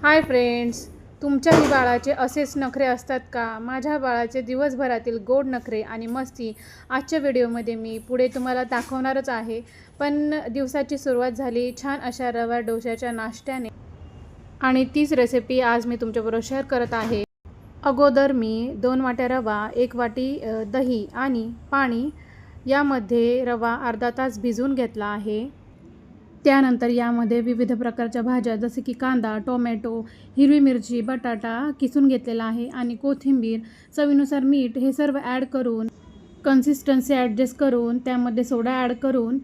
Hi friends, तुमच्याही बाळाचे असेच नखरे असतात का? माझ्या बाळाचे दिवसभरातील गोड नखरे आणि मस्ती आजच्या व्हिडिओमध्ये मी पुढे तुम्हाला दाखवणारच आहे. पण दिवसाची सुरुवात झाली छान अशा रवा डोशाच्या नाश्त्याने आणि तीच रेसिपी आज मी तुमच्याबरोबर शेअर करत आहे. अगोदर मी 2 वाट्या रवा, 1 वाटी दही आणि पाणी यामध्ये रवा अर्धा तास भिजवून घेतला आहे. त्यानंतर यामध्ये विविध प्रकारच्या भाज्या जसे की कांदा, टोमॅटो, हिरवी मिरची, बटाटा किसून घेतलेला आहे आणि कोथिंबीर, चवीनुसार मीठ हे सर्व ॲड करून कन्सिस्टन्सी ॲडजस्ट करून त्यामध्ये सोडा ॲड करून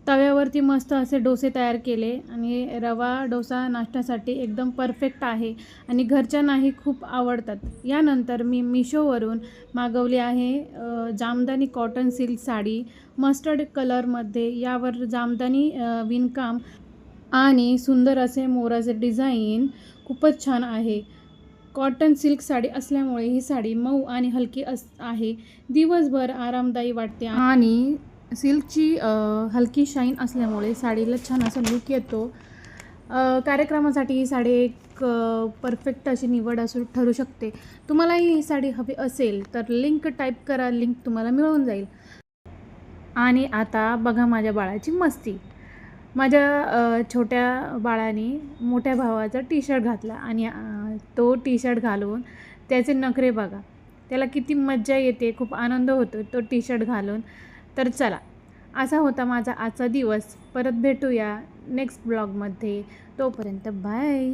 तव्यावरती मस्त असे डोसे तयार केले आणि रवा डोसा नाश्त्यासाठी एकदम परफेक्ट आहे आणि घरच्यांनाही खूप आवडतात. यानंतर मी मिशोवरून मागवली आहे jamdani cotton silk sari mustard कलरमध्ये. यावर जामदानी विणकाम आणि सुंदर असे मोराचे डिझाईन खूपच छान आहे. कॉटन सिल्क साडी असल्यामुळे ही साडी मऊ आणि हलकी आहे. दिवसभर आरामदायी वाटते आणि सिल्कची हलकी शाईन असल्यामुळे साडीला छान असा लुक येतो. कार्यक्रमासाठी ही साडी एक परफेक्ट अशी निवड असू ठरू शकते. तुम्हालाही ही साडी हवी असेल तर लिंक टाईप करा, लिंक तुम्हाला मिळून जाईल. आणि आता बघा माझ्या बाळाची मस्ती. माझ्या छोट्या बाळाने मोठ्या भावाचा टी शर्ट घातला आणि तो टी शर्ट घालून त्याचे नखरे बघा. त्याला किती मज्जा येते, खूप आनंद होतो तो टी शर्ट घालून. तर चला, असा होता माझा आजचा दिवस. परत भेटूया नेक्स्ट ब्लॉगमध्ये. तोपर्यंत बाय.